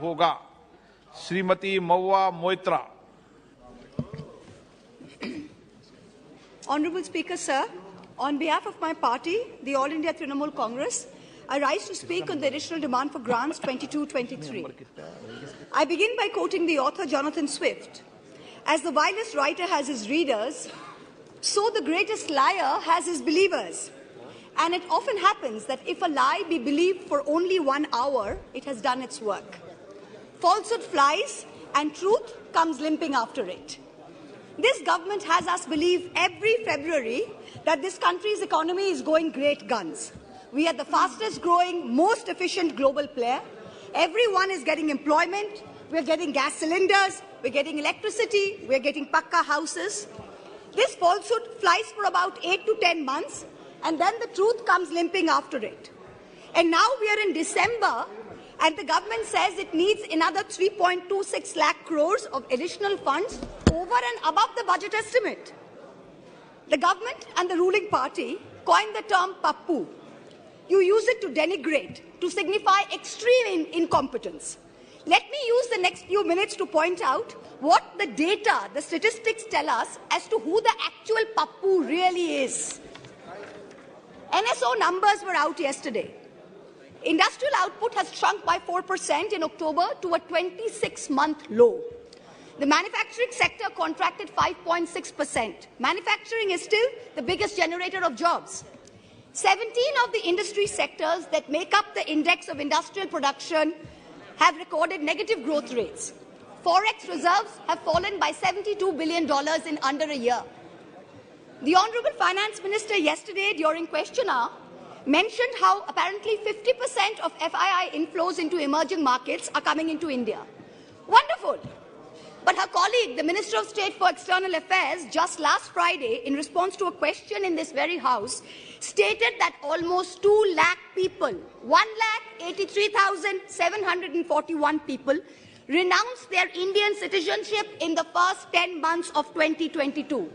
होगा। Shrimati Mahua Moitra. Honourable Speaker, sir, on behalf of my party, the All India Trinamool Congress, I rise to speak on the additional demand for grants 22-23. I begin by quoting the author Jonathan Swift. As the vilest writer has his readers, so the greatest liar has his believers. And it often happens that if a lie be believed for only 1 hour, it has done its work. Falsehood flies and truth comes limping after it. This government has us believe every February that this country's economy is going great guns. We are the fastest growing, most efficient global player. Everyone is getting employment. We're getting gas cylinders. We're getting electricity. We're getting pakka houses. This falsehood flies for about 8 to 10 months, and then the truth comes limping after it. And now we are in December, and the government says it needs another 3.26 lakh crores of additional funds over and above the budget estimate. The government and the ruling party coined the term pappu. You use it to denigrate, to signify extreme incompetence. Let me use the next few minutes to point out what the data, the statistics tell us as to who the actual pappu really is. NSO numbers were out yesterday. Industrial output has shrunk by 4% in October to a 26-month low. The manufacturing sector contracted 5.6%. Manufacturing is still the biggest generator of jobs. 17 of the industry sectors that make up the index of industrial production have recorded negative growth rates. Forex reserves have fallen by $72 billion in under a year. The Honourable Finance Minister yesterday during question hour mentioned how apparently 50% of FII inflows into emerging markets are coming into India. Wonderful. But her colleague, the Minister of State for External Affairs, just last Friday, in response to a question in this very House, stated that almost 2 lakh people, 1,83,741 people, renounced their Indian citizenship in the first 10 months of 2022.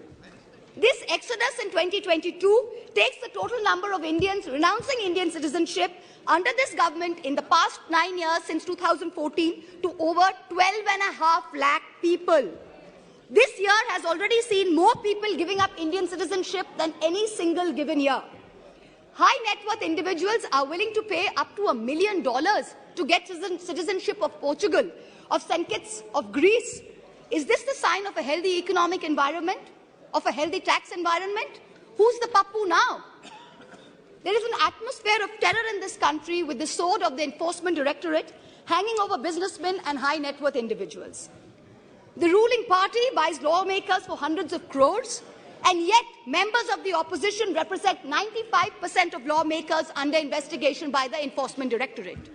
This exodus in 2022 takes the total number of Indians renouncing Indian citizenship under this government in the past 9 years since 2014 to over 12.5 lakh people. This year has already seen more people giving up Indian citizenship than any single given year. High net worth individuals are willing to pay up to $1 million to get citizenship of Portugal, of St. Kitts, of Greece. Is this the sign of a healthy economic environment? Of a healthy tax environment? Who's the pappu now? There is an atmosphere of terror in this country with the sword of the Enforcement Directorate hanging over businessmen and high net worth individuals. The ruling party buys lawmakers for hundreds of crores, and yet members of the opposition represent 95% of lawmakers under investigation by the Enforcement Directorate.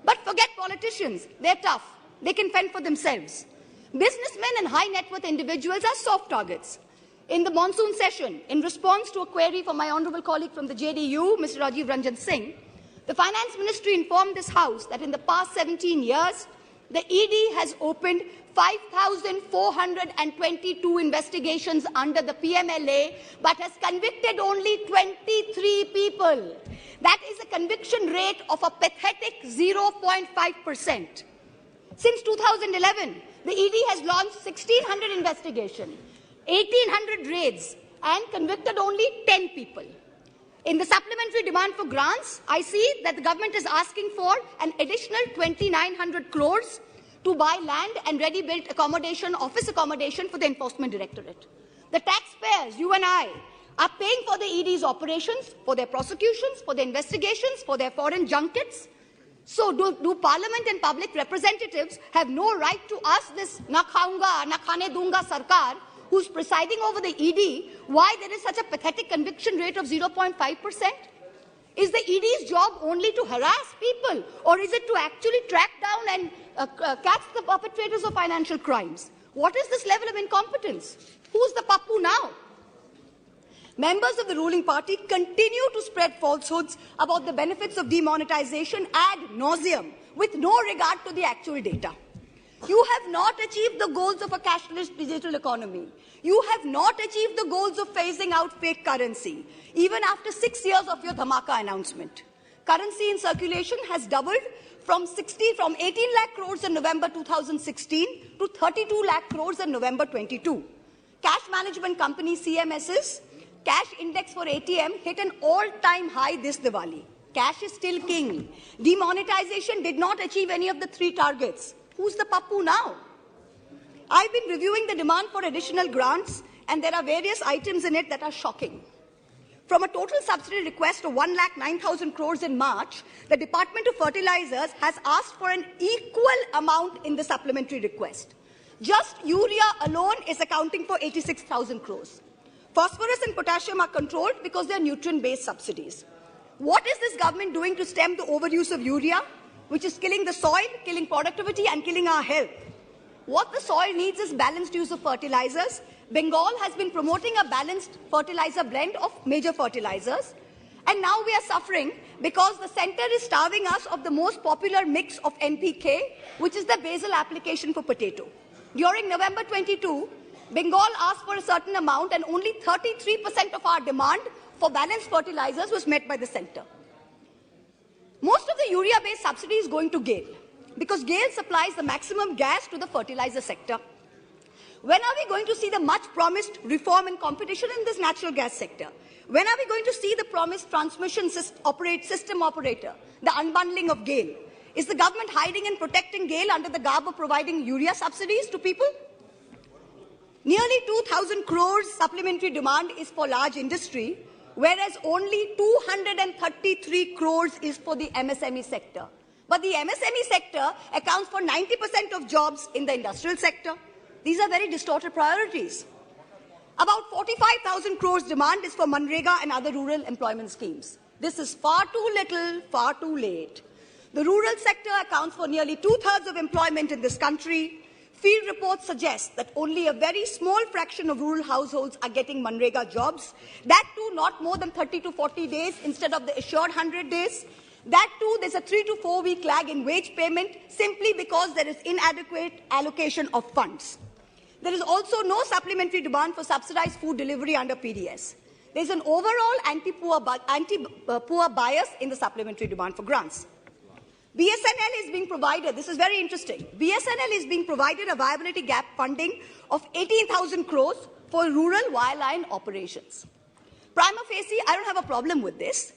But forget politicians. They're tough. They can fend for themselves. Businessmen and high net worth individuals are soft targets. In the monsoon session, in response to a query from my honourable colleague from the JDU, Mr. Rajiv Ranjan Singh, the Finance Ministry informed this House that in the past 17 years, the ED has opened 5,422 investigations under the PMLA, but has convicted only 23 people. That is a conviction rate of a pathetic 0.5%. Since 2011, the ED has launched 1,600 investigations, 1,800 raids, and convicted only 10 people. In the supplementary demand for grants, I see that the government is asking for an additional 2,900 crores to buy land and ready-built accommodation, office accommodation for the Enforcement Directorate. The taxpayers, you and I, are paying for the ED's operations, for their prosecutions, for their investigations, for their foreign junkets. So do Parliament and public representatives have no right to ask this na khaunga, na khane dunga sarkar, who's presiding over the ED, why there is such a pathetic conviction rate of 0.5%? Is the ED's job only to harass people, or is it to actually track down and catch the perpetrators of financial crimes? What is this level of incompetence? Who's the pappu now? Members of the ruling party continue to spread falsehoods about the benefits of demonetization ad nauseum, with no regard to the actual data. You have not achieved the goals of a cashless digital economy. You have not achieved the goals of phasing out fake currency, even after 6 years of your dhamaka announcement. Currency in circulation has doubled from 18 lakh crores in November 2016 to 32 lakh crores in November 22. Cash management company CMS's cash index for ATM hit an all-time high this Diwali. Cash is still king. Demonetization did not achieve any of the 3 targets. Who's the pappu now? I've been reviewing the demand for additional grants, and there are various items in it that are shocking. From a total subsidy request of 1,09,000 crores in March, the Department of Fertilizers has asked for an equal amount in the supplementary request. Just urea alone is accounting for 86,000 crores. Phosphorus and potassium are controlled because they are nutrient-based subsidies. What is this government doing to stem the overuse of urea, which is killing the soil, killing productivity, and killing our health? What the soil needs is balanced use of fertilizers. Bengal has been promoting a balanced fertilizer blend of major fertilizers. And now we are suffering because the center is starving us of the most popular mix of NPK, which is the basal application for potato. During November 22, Bengal asked for a certain amount, and only 33% of our demand for balanced fertilizers was met by the center. Most of the urea-based subsidy is going to GAIL, because GAIL supplies the maximum gas to the fertilizer sector. When are we going to see the much-promised reform and competition in this natural gas sector? When are we going to see the promised transmission system operator, the unbundling of GAIL? Is the government hiding and protecting GAIL under the garb of providing urea subsidies to people? Nearly 2,000 crores supplementary demand is for large industry, whereas only 233 crores is for the MSME sector. But the MSME sector accounts for 90% of jobs in the industrial sector. These are very distorted priorities. About 45,000 crores demand is for Manrega and other rural employment schemes. This is far too little, far too late. The rural sector accounts for nearly 2/3 of employment in this country. Field reports suggest that only a very small fraction of rural households are getting Manrega jobs. That too, not more than 30 to 40 days instead of the assured 100 days. That too, there's a 3 to 4 week lag in wage payment simply because there is inadequate allocation of funds. There is also no supplementary demand for subsidized food delivery under PDS. There's an overall anti-poor bias in the supplementary demand for grants. BSNL is being provided, this is very interesting, BSNL is being provided a viability gap funding of 18,000 crores for rural wireline operations. Prima facie, I don't have a problem with this.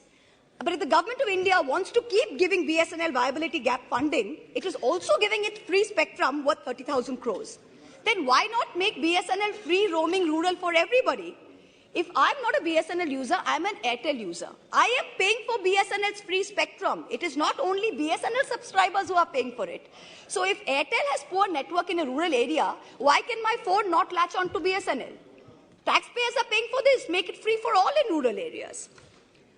But if the government of India wants to keep giving BSNL viability gap funding, it is also giving it free spectrum worth 30,000 crores. Then why not make BSNL free roaming rural for everybody? If I'm not a BSNL user, I'm an Airtel user. I am paying for BSNL's free spectrum. It is not only BSNL subscribers who are paying for it. So if Airtel has poor network in a rural area, why can my phone not latch on to BSNL? Taxpayers are paying for this. Make it free for all in rural areas.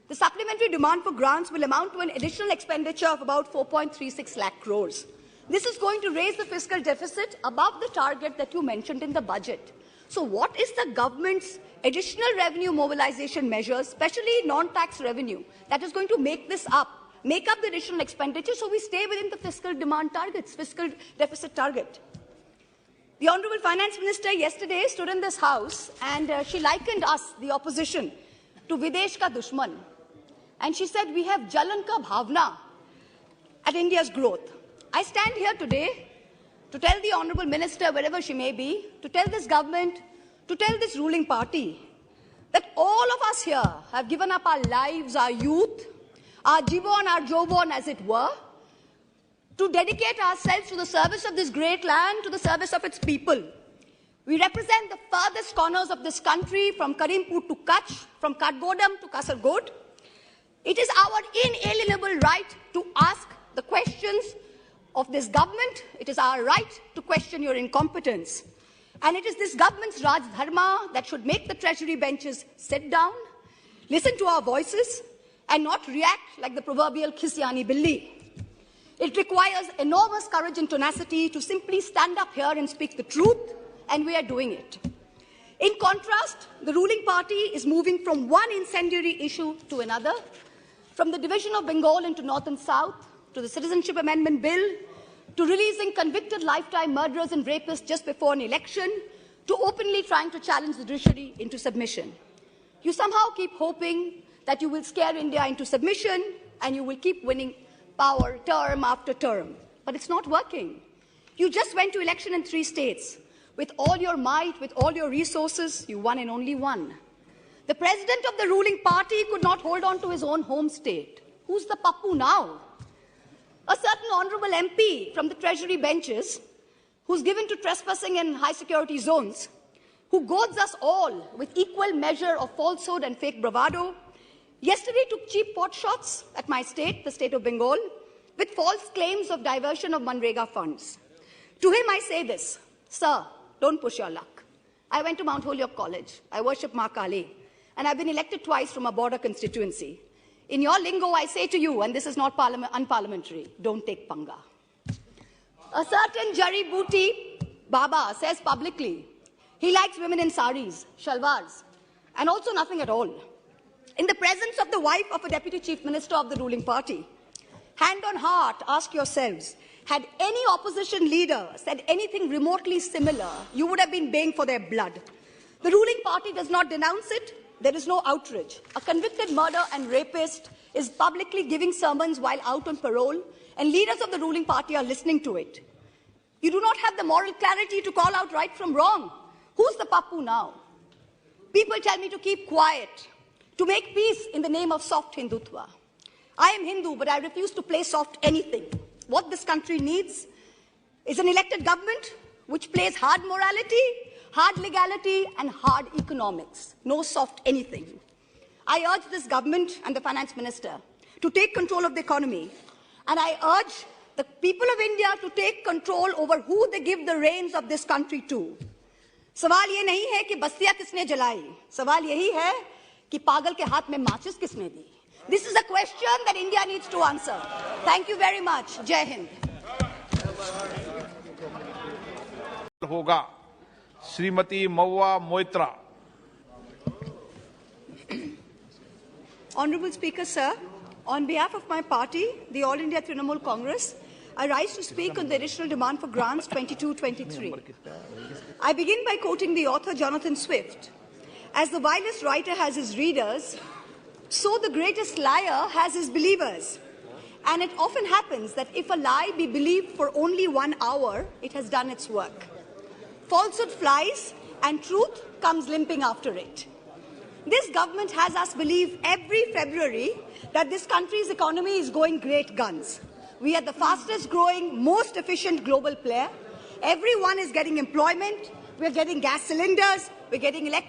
The supplementary demand for grants will amount to an additional expenditure of about 4.36 lakh crores. This is going to raise the fiscal deficit above the target that you mentioned in the budget. So what is the government's additional revenue mobilization measures, especially non-tax revenue, that is going to make up the additional expenditure so we stay within the fiscal demand targets, fiscal deficit target? The Honourable Finance Minister yesterday stood in this House and she likened us, the opposition, to Videsh ka dushman. And she said, we have Jalan ka bhavna at India's growth. I stand here today to tell the Honourable Minister, wherever she may be, to tell this government, to tell this ruling party, that all of us here have given up our lives, our youth, our jibon, our jobon, as it were, to dedicate ourselves to the service of this great land, to the service of its people. We represent the farthest corners of this country, from Karimpur to Kutch, from Katgodam to Kasargod. It is our inalienable right to ask the questions of this government. It is our right to question your incompetence. And it is this government's Raj Dharma that should make the treasury benches sit down, listen to our voices, and not react like the proverbial Khisyani Billi. It requires enormous courage and tenacity to simply stand up here and speak the truth, and we are doing it. In contrast, the ruling party is moving from one incendiary issue to another, from the division of Bengal into North and South, to the Citizenship Amendment Bill, to releasing convicted lifetime murderers and rapists just before an election, to openly trying to challenge the judiciary into submission. You somehow keep hoping that you will scare India into submission and you will keep winning power term after term. But it's not working. You just went to election in 3 states. With all your might, with all your resources, you won in only 1. The president of the ruling party could not hold on to his own home state. Who's the pappu now? A certain honourable MP from the Treasury benches, who's given to trespassing in high-security zones, who goads us all with equal measure of falsehood and fake bravado, yesterday took cheap pot shots at my state, the state of Bengal, with false claims of diversion of Manrega funds. To him I say this, sir, don't push your luck. I went to Mount Holyoke College. I worship Ma Kali. And I've been elected twice from a border constituency. In your lingo, I say to you, and this is not unparliamentary, don't take panga. A certain Jari Booty Baba says publicly he likes women in saris, shalwars, and also nothing at all. In the presence of the wife of a deputy chief minister of the ruling party, hand on heart, ask yourselves, had any opposition leader said anything remotely similar, you would have been baying for their blood. The ruling party does not denounce it. There is no outrage. A convicted murderer and rapist is publicly giving sermons while out on parole, and leaders of the ruling party are listening to it. You do not have the moral clarity to call out right from wrong. Who's the pappu now? People tell me to keep quiet, to make peace in the name of soft Hindutva. I am Hindu, but I refuse to play soft anything. What this country needs is an elected government which plays hard morality, hard legality, and hard economics. No soft anything. I urge this government and the finance minister to take control of the economy. And I urge the people of India to take control over who they give the reins of this country to. सवाल ये नहीं है कि बस्तियां किसने जलाई. सवाल यही है कि पागल के हाथ में माचिस किसने दी. This is a question that India needs to answer. Thank you very much. Jai Hind. होगा Shrimati Mahua Moitra. Honourable Speaker, sir, on behalf of my party, the All India Trinamool Congress, I rise to speak on the additional demand for grants 22-23. I begin by quoting the author Jonathan Swift. As the vilest writer has his readers, so the greatest liar has his believers. And it often happens that if a lie be believed for only 1 hour, it has done its work. Falsehood flies and truth comes limping after it. This government has us believe every February that this country's economy is going great guns. We are the fastest growing, most efficient global player. Everyone is getting employment. We're getting gas cylinders. We're getting electric.